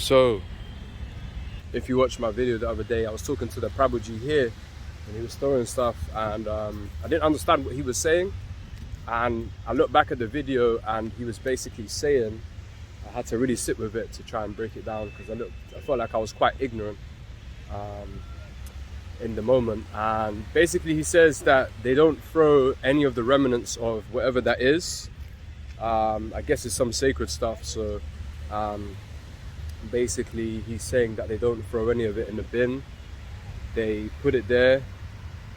So, if you watched my video the other day, I was talking to the Prabhuji here, and he was throwing stuff, and I didn't understand what he was saying. And I looked back at the video, and he was basically saying, I had to really sit with it to try and break it down, because I felt like I was quite ignorant in the moment. And basically he says that they don't throw any of the remnants of whatever that is. I guess it's some sacred stuff. So basically he's saying that they don't throw any of it in the bin. They put it there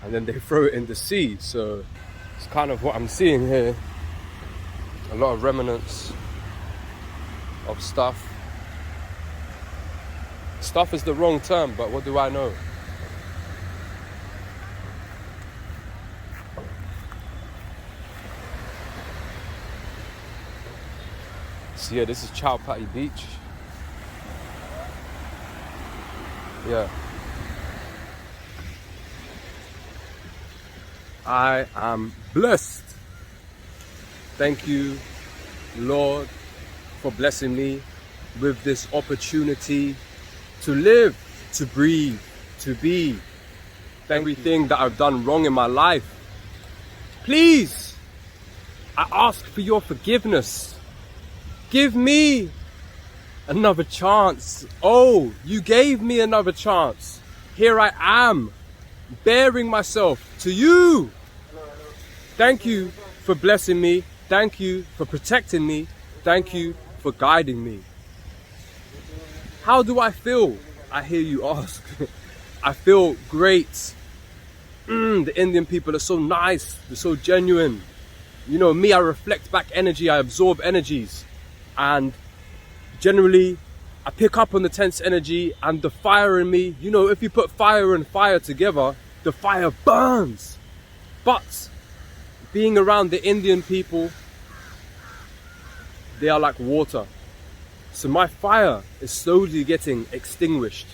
and then they throw it in the sea. So it's kind of what I'm seeing here. A lot of remnants of stuff. Stuff is the wrong term, but what do I know? So yeah, this is Chowpatty Beach. Yeah. I am blessed. Thank you, Lord, for blessing me with this opportunity to live, to breathe, to be. Everything that I've done wrong in my life, please, I ask for your forgiveness. Give me another chance. Oh, you gave me another chance. Here I am, bearing myself to you. Thank you for blessing me. Thank you for protecting me. Thank you for guiding me. How do I feel? I hear you ask. I feel great. The Indian people are so nice. They're so genuine. You know, me, I reflect back energy. I absorb energies. And generally, I pick up on the tense energy and the fire in me. You know, if you put fire and fire together, the fire burns. But being around the Indian people, they are like water. So my fire is slowly getting extinguished.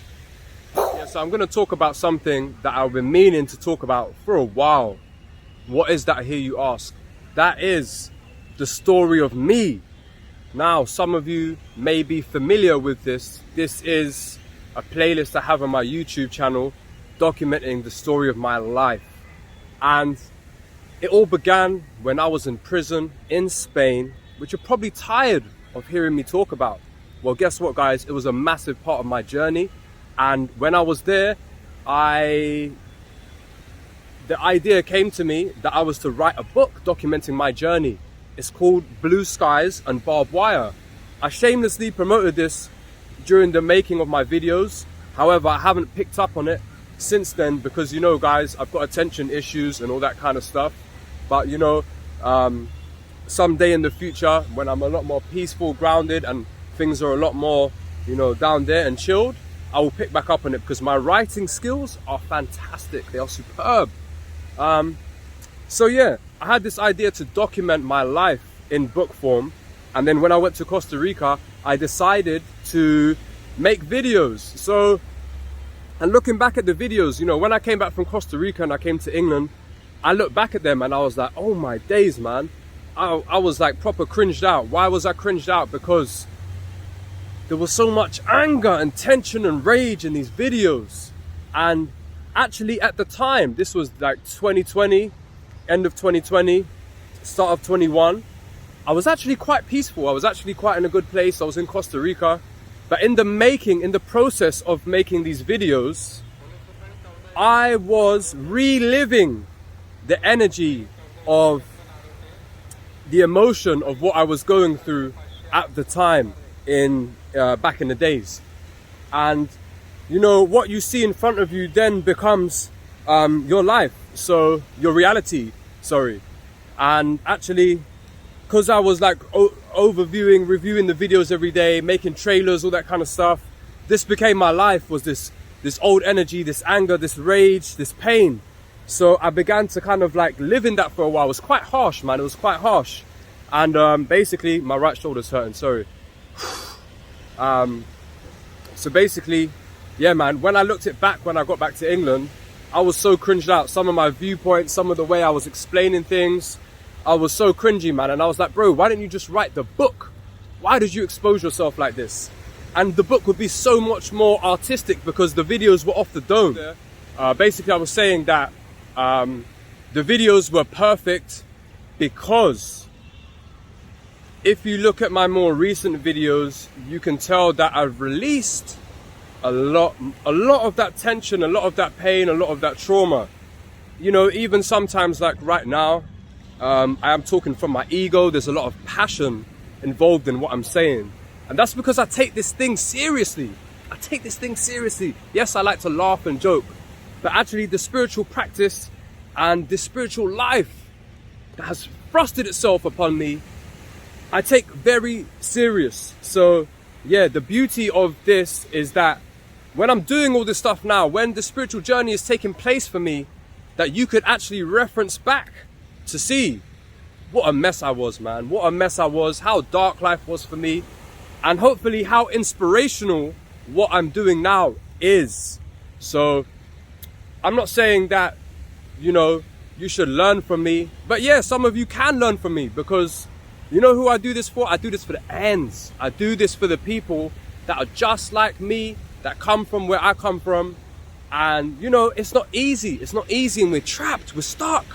Yeah, so I'm going to talk about something that I've been meaning to talk about for a while. What is that, I hear you ask? That is the story of me. Now, some of you may be familiar with this. This is a playlist I have on my YouTube channel documenting the story of my life. And it all began when I was in prison in Spain, which you're probably tired of hearing me talk about. Well, guess what, guys? It was a massive part of my journey. And when I was there, the idea came to me that I was to write a book documenting my journey. It's called Blue Skies and Barbed Wire. I shamelessly promoted this during the making of my videos. However, I haven't picked up on it since then because, you know, guys, I've got attention issues and all that kind of stuff. But, you know, someday in the future, when I'm a lot more peaceful, grounded, and things are a lot more, you know, down there and chilled, I will pick back up on it because my writing skills are fantastic. They are superb. So yeah, I had this idea to document my life in book form. And then when I went to Costa Rica, I decided to make videos. So, and looking back at the videos, you know, when I came back from Costa Rica and I came to England, I looked back at them and I was like, oh my days, man. I was like proper cringed out. Why was I cringed out? Because there was so much anger and tension and rage in these videos. And actually at the time, this was like 2020, end of 2020, start of 21, I was actually quite peaceful. I was actually quite in a good place. I was in Costa Rica. But in the process of making these videos, I was reliving the energy of the emotion of what I was going through at the time back in the days. And you know, what you see in front of you then becomes your life, so your reality, sorry. And actually, because I was like reviewing the videos every day, making trailers, all that kind of stuff, this became my life, was this old energy, this anger, this rage, this pain. So I began to kind of like live in that for a while. It was quite harsh, man. It was quite harsh. And basically, my right shoulder's hurting, sorry. So basically, yeah, man, when I looked it back, when I got back to England, I was so cringed out. Some of my viewpoints, some of the way I was explaining things, I was so cringy, man. And I was like, bro, why didn't you just write the book? Why did you expose yourself like this? and the book would be so much more artistic because the videos were off the dome. Basically, I was saying that the videos were perfect because if you look at my more recent videos, you can tell that I've released a lot of that tension, a lot of that pain, a lot of that trauma. You know, even sometimes like right now, I am talking from my ego. There's a lot of passion involved in what I'm saying. And that's because I take this thing seriously. I take this thing seriously. Yes, I like to laugh and joke, but actually the spiritual practice and the spiritual life that has thrusted itself upon me, I take very serious. So yeah, the beauty of this is that when I'm doing all this stuff now, when the spiritual journey is taking place for me, that you could actually reference back to see what a mess I was, man. What a mess I was, how dark life was for me, and hopefully how inspirational what I'm doing now is. So I'm not saying that, you know, you should learn from me, but yeah, some of you can learn from me, because you know who I do this for? I do this for the ends. I do this for the people that are just like me, that come from where I come from. And you know, it's not easy. It's not easy, and we're trapped. We're stuck.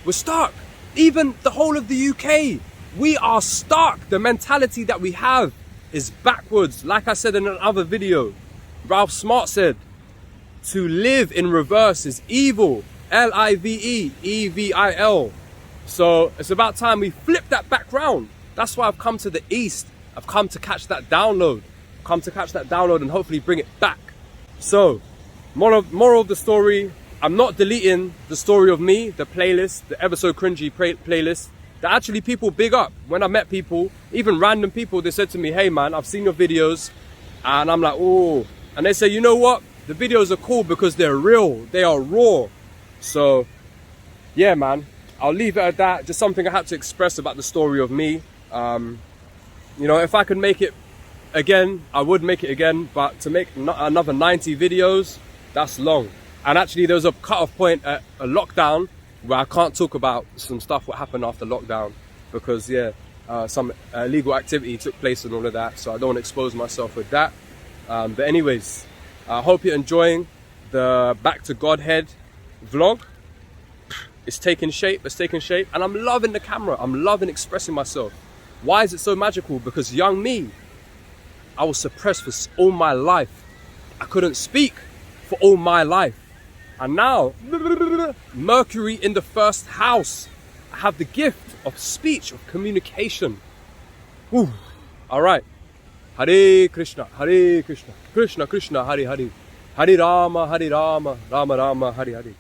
We're stuck. Even the whole of the UK, we are stuck. The mentality that we have is backwards. Like I said in another video, Ralph Smart said, to live in reverse is evil. L-I-V-E, E-V-I-L. So it's about time we flip that back round. That's why I've come to the East. I've come to catch that download. Come to catch that download and hopefully bring it back. So, moral of the story, I'm not deleting the story of me, the playlist, the ever so cringy playlist, that actually people big up. When I met people, even random people, they said to me, hey man, I've seen your videos. And I'm like, oh. And they say, you know what? The videos are cool because they're real. They are raw. So, yeah, man. I'll leave it at that. Just something I had to express about the story of me. You know, if I could make it again, I would make it again. But to make another 90 videos, that's long. And actually, there was a cut-off point at a lockdown where I can't talk about some stuff what happened after lockdown. Because, yeah, some illegal activity took place and all of that. So I don't want to expose myself with that. But anyways, I hope you're enjoying the Back to Godhead vlog. It's taking shape, and I'm loving the camera. I'm loving expressing myself. Why is it so magical? Because young me, I was suppressed for all my life. I couldn't speak for all my life. And now, Mercury in the first house. I have the gift of speech, of communication. Whew. All right. Hare Krishna, Krishna Krishna, Hare Hare. Hare Rama, Rama Rama, Hare Hare.